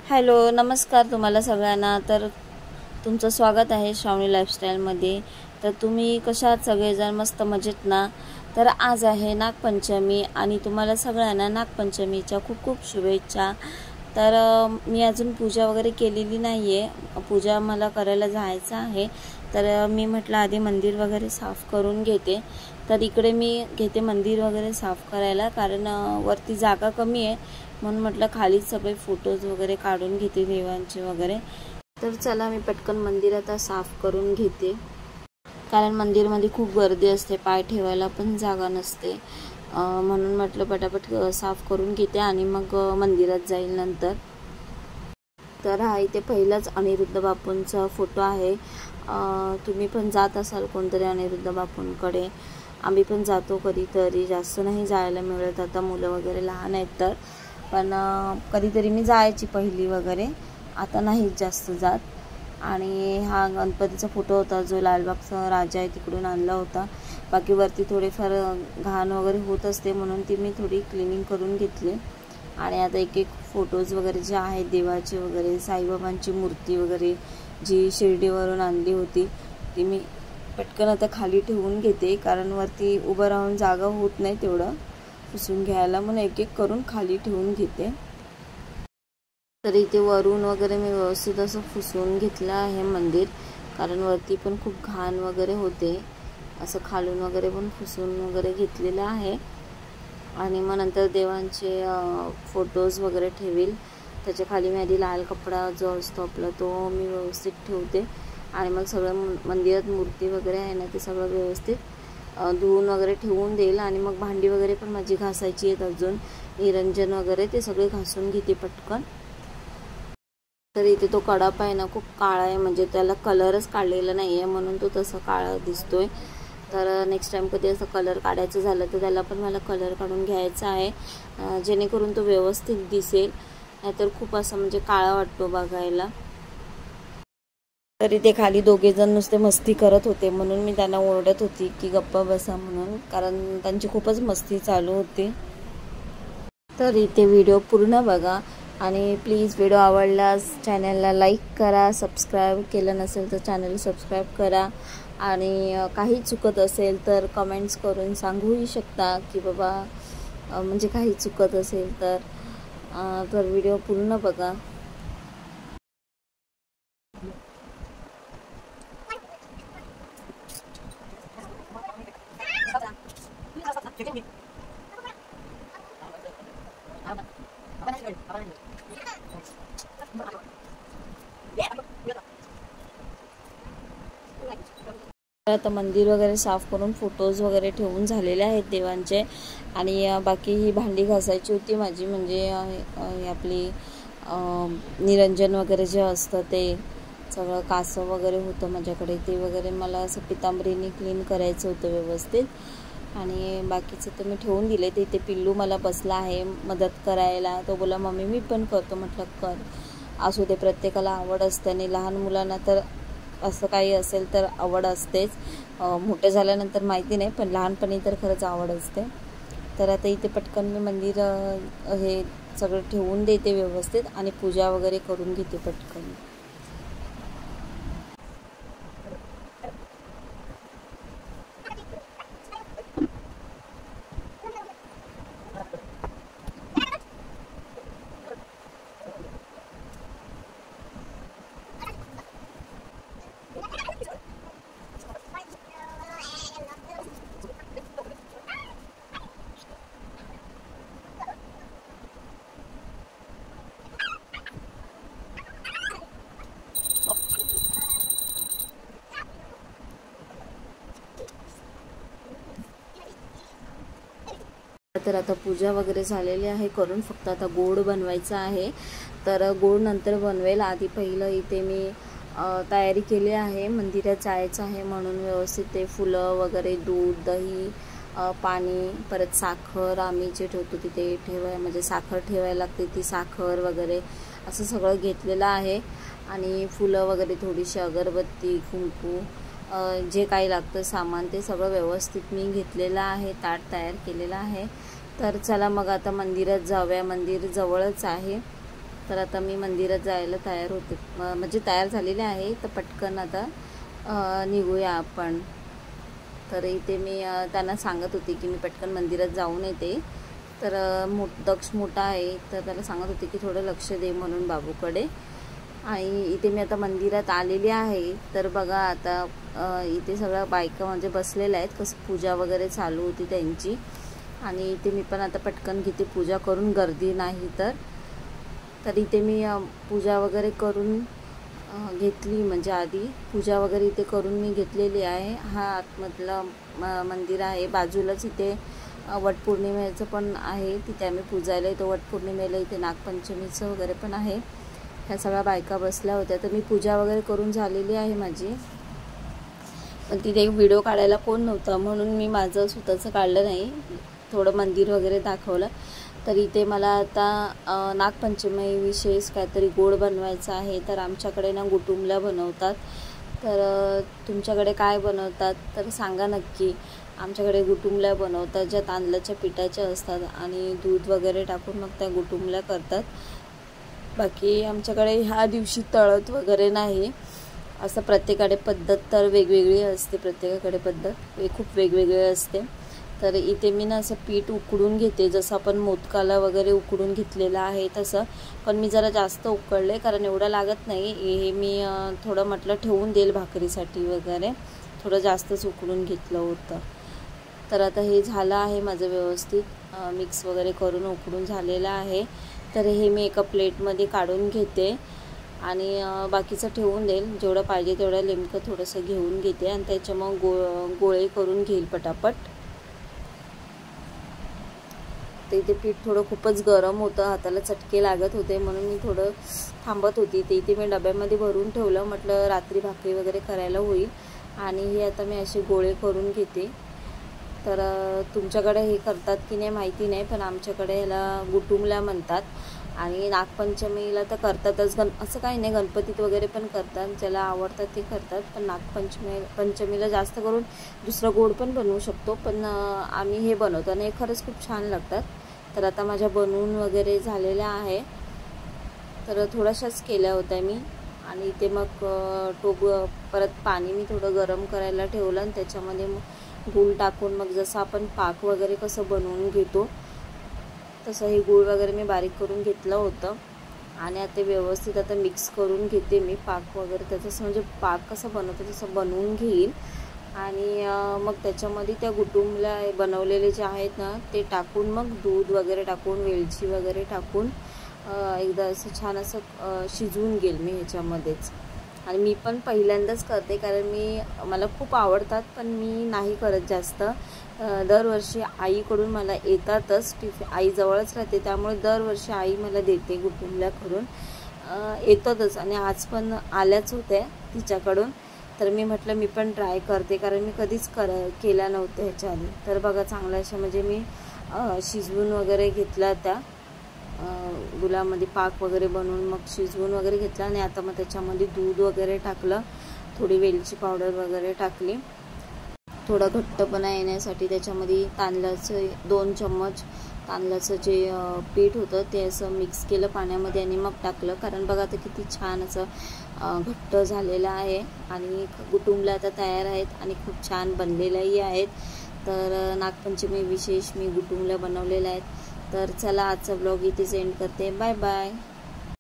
Hello, नमस्कार तुम्हाला सगळ्यांना। तर तुमचं स्वागत आहे श्रावणी लाईफस्टाईलमध्ये। तर तुम्ही कशा आहात सगळेजण? मस्त मजेत ना? तर आज आहे नागपंचमी आणि तुम्हाला सगळ्यांना नागपंचमीच्या खूप खूप शुभेच्छा। तर मी अजून पूजा वगैरे केलेली नाही आहे, पूजा मला करायला जायचं आहे। तर मी म्हटलं आधी मंदिर वगैरे साफ करून घेते। तर इकडे मी घेते मंदिर वगैरे साफ करायला, कारण वरती जागा कमी आहे, म्हणून म्हटलं खालीच सगळे फोटोज वगैरे काढून घेते देवांचे वगैरे। तर चला मी पटकन मंदिर आता साफ करून घेते, कारण मंदिरमध्ये खूप गर्दी असते, पाय ठेवायला पण जागा नसते, म्हणून म्हटलं पटापट साफ करून घेते आणि मग मंदिरात जाईल नंतर। तर हा इथे पहिलाच अनिरुद्ध बापूंचा फोटो आहे। तुम्ही पण जात असाल कोणतरी अनिरुद्ध बापूंकडे। आम्ही पण जातो कधीतरी, जास्त नाही जायला मिळत आता, मुलं वगैरे लहान आहेत तर, पण कधीतरी मी जायची पहिली वगैरे, आता नाही जास्त जात। आणि हा गणपतीचा फोटो होता जो लालबागचा राजा आहे तिकडून आणला होता। बाकी वरती थोडेफार घाण वगैरे होत असते, म्हणून ती मी थोडी क्लिनिंग करून घेतली। आणि आता एक एक फोटोज वगैरे जे आहेत देवाचे वगैरे, साईबाबांची मूर्ती वगैरे जी शिर्डीवरून आणली होती ती मी पटकन आता खाली ठेवून घेते, कारण वरती उभं राहून जागा होत नाही तेवढं पुसून घ्यायला, म्हणून एक एक करून खाली ठेवून घेते। तर इथे वरून वगैरे मी व्यवस्थित असं पुसून घेतलं आहे मंदिर, कारण वरती पण खूप घाण वगैरे होते, असं खालून वगैरे पण पुसून वगैरे घेतलेलं आहे। आणि मग नंतर देवांचे फोटोज वगैरे ठेवील, त्याच्या खाली मी आधी लाल कपडा जो असतो आपला तो मी व्यवस्थित ठेवते। आणि मग सगळं मंदिरात मूर्ती वगैरे आहे ना ते सगळं व्यवस्थित धुवून वगैरे ठेवून देईल। आणि मग भांडी वगैरे पण माझी घासायची आहेत अजून, निरंजन वगैरे ते सगळे घासून घेते पटकन। तर इथे तो कडापा आहे ना खूप काळा आहे, म्हणजे त्याला कलरच काढलेला नाही आहे, म्हणून तो तसा काळा दिसतोय। तर नेक्स्ट टाइम कधी असं कलर काढायचं झालं तर त्याला पण मला कलर काढून घ्यायचा आहे, जेणेकरून तो व्यवस्थित दिसेल, नाहीतर खूप असं म्हणजे काळा वाटतो बघायला। तर इथे खाली दोघे जण नुसते मस्ती करत होते, म्हणून मी त्यांना ओरडत होती की गप्पा बसा म्हणून, कारण त्यांची खूपच मस्ती चालू होती। तर इथे व्हिडिओ पूर्ण बघा आणि प्लीज व्हिडिओ आवडल्यास चॅनलला लाईक करा, सबस्क्राईब केलं नसेल तर चॅनल सबस्क्राईब करा। आणि काही चुकत असेल तर कमेंट्स करून सांगूही शकता की बाबा म्हणजे काही चुकत असेल तर व्हिडिओ पूर्ण बघा। आता मंदिर वगैरे साफ करून फोटोज वगैरे ठेवून झालेले आहेत देवांचे। आणि बाकी ही भांडी घासायची होती माझी, म्हणजे आपली निरंजन वगैरे जे असतं ते सगळं कासव वगैरे होतं माझ्याकडे, ते वगैरे मला असं पितांबरीने क्लीन करायचं होतं व्यवस्थित। आणि बाकीचं तर मी ठेवून दिले। ते इथे पिल्लू मला बसला आहे मदत करायला, तो बोला मम्मी मी पण करतो, म्हटलं कर, असू दे, प्रत्येकाला आवड असते आणि लहान मुलांना तर असं काही असेल तर आवड असतेच, मोठे झाल्यानंतर माहिती नाही, पण लहानपणी तर खरंच आवड असते। तर आता इथे पटकन मी मंदिर हे सगळं ठेवून देते व्यवस्थित आणि पूजा वगैरे करून घेते पटकन। तर आता पूजा वगैरे झालेली आहे करून, फक्त आता गोड बनवायचं आहे। तर गोड नंतर बनवेल, आधी पहिलं इथे मी तयारी केली आहे, मंदिरात जायचं आहे म्हणून व्यवस्थित ते फुलं वगैरे, दूध, दही, पाणी, परत साखर आम्ही जे ठेवतो तिथे म्हणजे साखर ठेवायला लागते, ती साखर वगैरे असं सगळं घेतलेलं आहे। आणि फुलं वगैरे, थोडीशी अगरबत्ती, कुंकू, जे काही लागतं सामान ते सगळं व्यवस्थित मी घेतलेलं आहे, ताट तयार केलेलं आहे। तर चला मग आता मंदिरात जाऊया, मंदिर जवळच आहे। तर आता मी मंदिरात जायला तयार होते, म्हणजे तयार झालेले आहे. तर पटकन आता निघूया आपण. तर इथे मी त्यांना सांगत होते की मी पटकन मंदिरात जाऊन येते. तर दक्ष मोठा आहे, तर त्याला सांगत होते की थोडं लक्ष दे म्हणून बाबूकडे. आणि इथे मी आता मंदिरात आलेली आहे. तर बघा आता इथे सगळ्या बायका म्हणजे बसलेल्या आहेत, कसं पूजा वगैरे चालू होती त्यांची. आणि इथे मी पण आता पटकन घेते पूजा करून, गर्दी नाही तर इथे मी पूजा वगैरे करून घेतली. म्हणजे आधी पूजा वगैरे इथे करून मी घेतलेली आहे. हा आतमधलं मंदिर आहे. बाजूलाच इथे वटपौर्णिमेचं पण आहे, तिथे आम्ही पूजायला येतो वटपौर्णिमेला. इथे नागपंचमीचं वगैरे पण आहे. ह्या सगळ्या बायका बसल्या होत्या. तर मी पूजा वगैरे करून झालेली आहे माझी. पण तिथे एक व्हिडिओ काढायला कोण नव्हतं म्हणून मी माझं स्वतःचं काढलं नाही, थोडं मंदिर वगैरे दाखवलं. तर इथे मला आता नागपंचमी विशेष काहीतरी गोड बनवायचं आहे. तर आमच्याकडे ना गुटुंबल्या बनवतात. तर तुमच्याकडे काय बनवतात तर सांगा नक्की. आमच्याकडे गुटुंबल्या बनवतात, ज्या तांदळाच्या पिठाच्या असतात आणि दूध वगैरे टाकून मग त्या गुटुंबल्या करतात. बाकी आमच्याकडे ह्या दिवशी तळत वगैरे नाही. असं प्रत्येकाकडे पद्धत तर वेगवेगळी असते, प्रत्येकाकडे पद्धत खूप वेगवेगळी असते. तर इथे मी ना असं पीठ उकडून घेते, जसं आपण मोदकाला वगैरे उकडून घेतलेलं आहे तसं. पण मी जरा जास्त उकडले, कारण एवढं लागत नाही. हे मी थोडं म्हटलं ठेवून देईल भाकरीसाठी वगैरे, थोडं जास्तच उकडून घेतलं होतं. तर आता हे झालं आहे माझं व्यवस्थित मिक्स वगैरे करून उकडून झालेलं आहे. तर हे मी एका प्लेटमध्ये काढून घेते आणि बाकीचं ठेवून देईल. जेवढं पाहिजे तेवढं नेमकं थोडंसं घेऊन घेते आणि त्याच्या मग गोळे करून घेईल पटापट. तर इथे पीठ थोडं खूपच गरम होतं, हाताला चटके लागत होते म्हणून मी थोडं थांबत होती. ते इथे मी डब्यामध्ये भरून ठेवलं, म्हटलं रात्री भाकरी वगैरे करायला होईल. आणि हे आता मी असे गोळे करून घेते. तर तुमच्याकडे हे करतात की नाही माहिती नाही, पण आमच्याकडे ह्याला गुटुंबल्या म्हणतात. आणि नागपंचमीला तर करतातच, असं काही नाही, गणपतीत वगैरे पण करतात, ज्याला आवडतात ते करतात. पण पंचमीला जास्त करून दुसरं गोड पण बनवू शकतो, पण आम्ही हे बनवतो आणि हे खरंच खूप छान लागतात. तर आता माझ्या बनवून वगैरे झालेल्या आहे. तर थोड्याशाच केल्या होत्या मी. आणि ते मग परत पाणी मी थोडं गरम करायला ठेवलं आणि त्याच्यामध्ये मग गूळ टाकून, मग जसं आपण पाक वगैरे कसं बनवून घेतो तसं हे गूळ वगैरे मी बारीक करून घेतलं होतं. आणि आता व्यवस्थित आता मिक्स करून घेते मी पाक वगैरे. त्याचं म्हणजे पाक कसं बनवतो तसं बनवून घेईल. आणि मग त्याच्यामध्ये त्या गुटुंबल्या बनवलेले जे आहेत ना ते टाकून, मग दूध वगैरे टाकून, वेलची वगैरे टाकून एकदा असं छान असं शिजवून घेईल मी ह्याच्यामध्येच. आणि मी पण पहिल्यांदाच करते, कारण मला खूप आवडतात, पण मी नाही करत जास्त. दरवर्षी आईकडून मला येतातच, आई जवळच राहते, त्यामुळे दरवर्षी आई मला देते गुटुंबल्या करून येतातच. आणि आज पण आल्याच होत्या तिच्याकडून. तर मी म्हटलं मी पण ट्राय करते, कारण मी कधीच केल्या नव्हत्या ह्याच्या आधी. तर बघा चांगल्या अशा म्हणजे मी शिजवून वगैरे घेतल्या त्या गुलामध्ये पाक वगैरे बनवून मग शिजवून वगैरे घेतला. आणि आता मग त्याच्यामध्ये दूध वगैरे टाकलं, थोडी वेलची पावडर वगैरे टाकली, थोडा घट्टपणा येण्यासाठी. त्याच्यामध्ये तांदळाचं 2 चम्मच तांदळाचं जे पीठ होतं ते असं मिक्स केलं पाण्यामध्ये आणि मग टाकलं. कारण बघा आता किती छान असं घट्ट झालेलं आहे. आणि गुटुंबल्या आता तयार आहेत आणि खूप छान बनलेल्याही आहेत. तर नागपंचमी विशेष मी गुटुंबल्या बनवलेल्या आहेत. तर चला आजचा ब्लॉग इथेच एंड करते. Bye bye.